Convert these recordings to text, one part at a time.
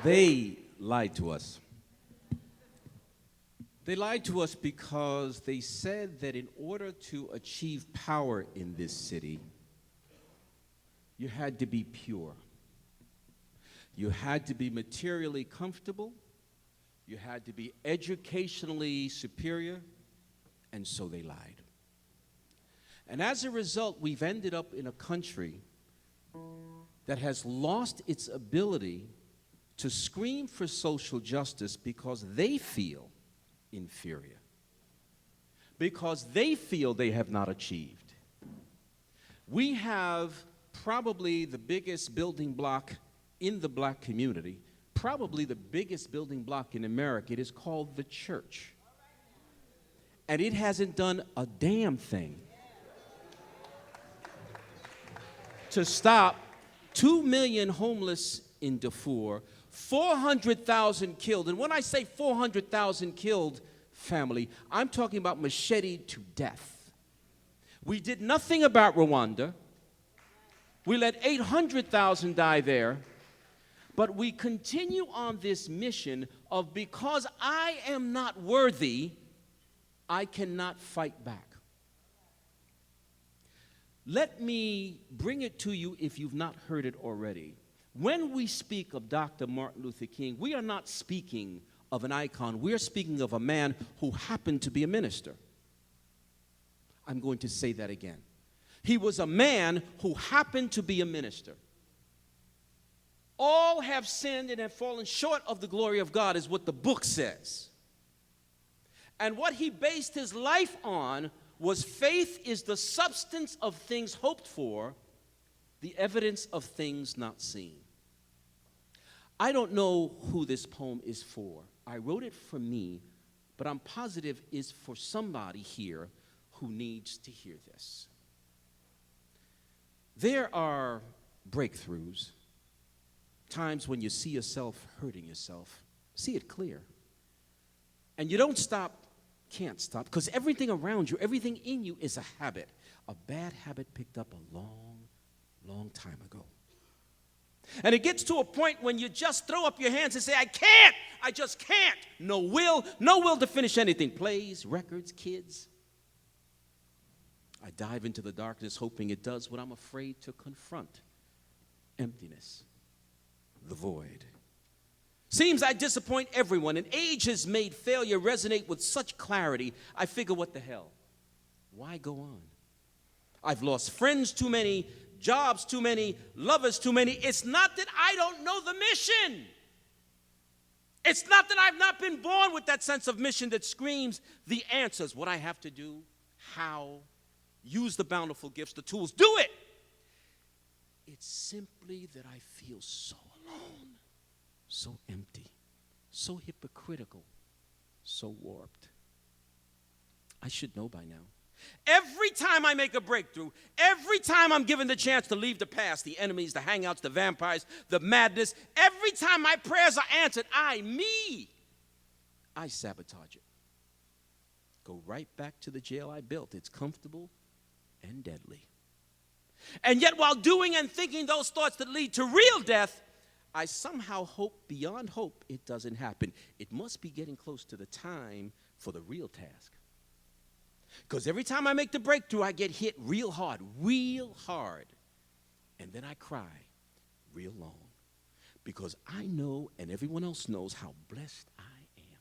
They lied to us. They lied to us because they said that in order to achieve power in this city, you had to be pure. You had to be materially comfortable. You had to be educationally superior. And so they lied. And as a result, we've ended up in a country that has lost its ability to scream for social justice because they feel inferior, because they feel they have not achieved. We have probably the biggest building block in the black community, probably the biggest building block in America. It is called the church. And it hasn't done a damn thing to stop 2 million homeless in Darfur, 400,000 killed. And when I say 400,000 killed, family, I'm talking about macheted to death. We did nothing about Rwanda. We let 800,000 die there. But we continue on this mission of because I am not worthy, I cannot fight back. Let me bring it to you if you've not heard it already. When we speak of Dr. Martin Luther King, we are not speaking of an icon. We are speaking of a man who happened to be a minister. I'm going to say that again. He was a man who happened to be a minister. All have sinned and have fallen short of the glory of God is what the book says. And what he based his life on was faith is the substance of things hoped for, the evidence of things not seen. I don't know who this poem is for. I wrote it for me, but I'm positive it's for somebody here who needs to hear this. There are breakthroughs, times when you see yourself hurting yourself, see it clear. And you don't stop, can't stop, because everything around you, everything in you is a habit, a bad habit picked up a long time ago. And it gets to a point when you just throw up your hands and say, I just can't. No will to finish anything. Plays, records, kids. I dive into the darkness hoping it does what I'm afraid to confront. Emptiness, the void. Seems I disappoint everyone, and age has made failure resonate with such clarity. I figure, what the hell? Why go on? I've lost friends too many, jobs too many, lovers too many. It's not that I don't know the mission. It's not that I've not been born with that sense of mission that screams the answers, what I have to do, how, use the bountiful gifts, the tools, do it. It's simply that I feel so alone, so empty, so hypocritical, so warped. I should know by now. Every time I make a breakthrough, every time I'm given the chance to leave the past, the enemies, the hangouts, the vampires, the madness, every time my prayers are answered, I sabotage it. Go right back to the jail I built. It's comfortable and deadly. And yet while doing and thinking those thoughts that lead to real death, I somehow hope beyond hope it doesn't happen. It must be getting close to the time for the real task. Because every time I make the breakthrough, I get hit real hard. And then I cry real long. Because I know, and everyone else knows, how blessed I am.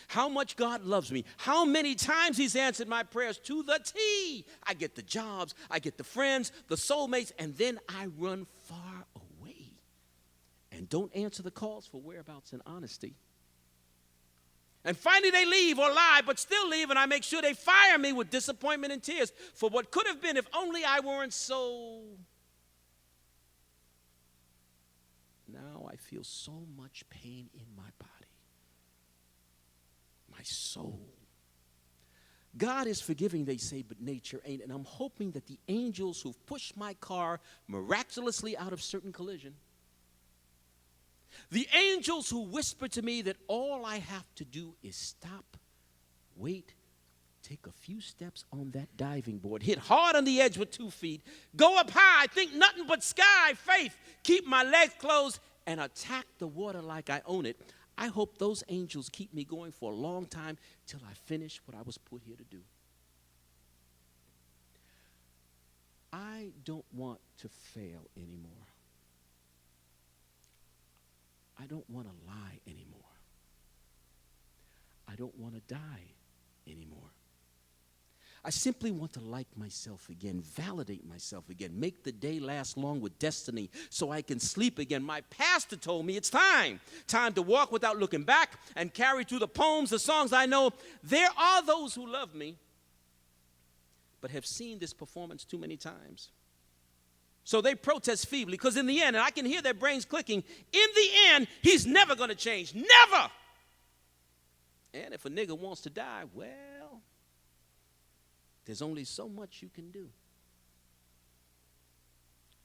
How much God loves me. How many times he's answered my prayers to the T. I get the jobs, I get the friends, the soulmates, and then I run far away. And don't answer the calls for whereabouts and honesty. And finally they leave or lie, but still leave, and I make sure they fire me with disappointment and tears for what could have been if only I weren't so. Now I feel so much pain in my body, my soul. God is forgiving, they say, but nature ain't. And I'm hoping that the angels who've pushed my car miraculously out of certain collision, the angels who whisper to me that all I have to do is stop, wait, take a few steps on that diving board, hit hard on the edge with 2 feet, go up high, think nothing but sky, faith, keep my legs closed, and attack the water like I own it, I hope those angels keep me going for a long time till I finish what I was put here to do. I don't want to fail anymore. I don't want to lie anymore. I don't want to die anymore. I simply want to like myself again, validate myself again, make the day last long with destiny so I can sleep again. My pastor told me it's time to walk without looking back and carry through the poems, the songs I know. There are those who love me, but have seen this performance too many times. So they protest feebly, because in the end, and I can hear their brains clicking, in the end, he's never going to change. Never! And if a nigga wants to die, well, there's only so much you can do.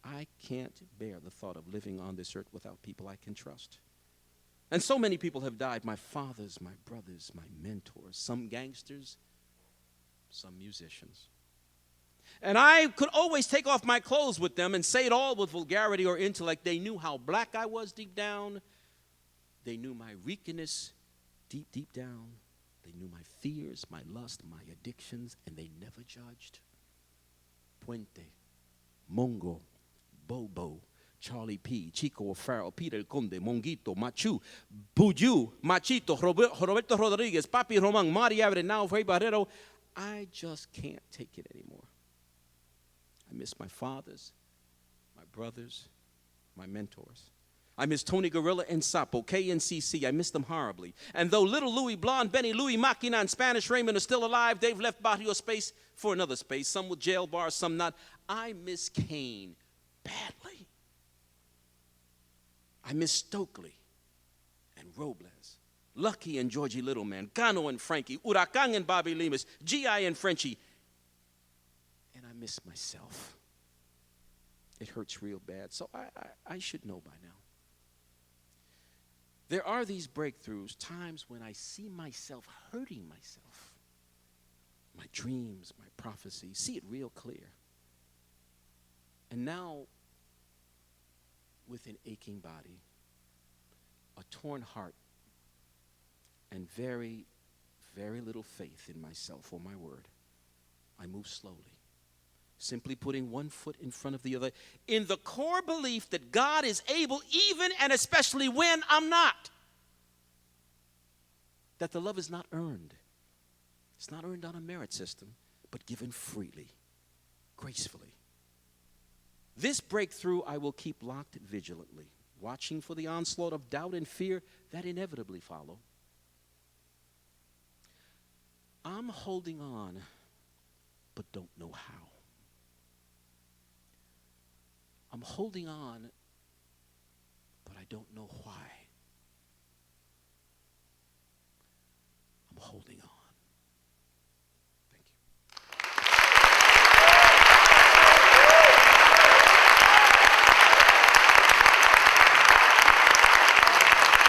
I can't bear the thought of living on this earth without people I can trust. And so many people have died, my fathers, my brothers, my mentors, some gangsters, some musicians. And I could always take off my clothes with them and say it all with vulgarity or intellect. They knew how black I was deep down. They knew my weakness deep, deep down. They knew my fears, my lust, my addictions, and they never judged. Puente, Mongo, Bobo, Charlie P., Chico O'Farrell, Peter El Conde, Monguito, Machu, Buju, Machito, Roberto Rodriguez, Papi Roman, Mari Abre, Frei Barrero. I just can't take it anymore. I miss my fathers, my brothers, my mentors. I miss Tony Gorilla and Sapo, KNCC. I miss them horribly. And though Little Louis, Blonde Benny, Louis Machina, and Spanish Raymond are still alive, they've left Barrio Space for another space, some with jail bars, some not. I miss Kane badly. I miss Stokely and Robles, Lucky and Georgie Littleman, Cano and Frankie, Huracan and Bobby Lemus, G.I. and Frenchie. And I miss myself. It hurts real bad, so I should know by now. There are these breakthroughs, times when I see myself hurting myself. My dreams, my prophecies, see it real clear. And now, with an aching body, a torn heart, and very, very little faith in myself or my word, I move slowly, simply putting one foot in front of the other, in the core belief that God is able, even and especially when I'm not. That the love is not earned. It's not earned on a merit system, but given freely, gracefully. This breakthrough I will keep locked vigilantly, watching for the onslaught of doubt and fear that inevitably follow. I'm holding on, but don't know how. I'm holding on, but I don't know why. I'm holding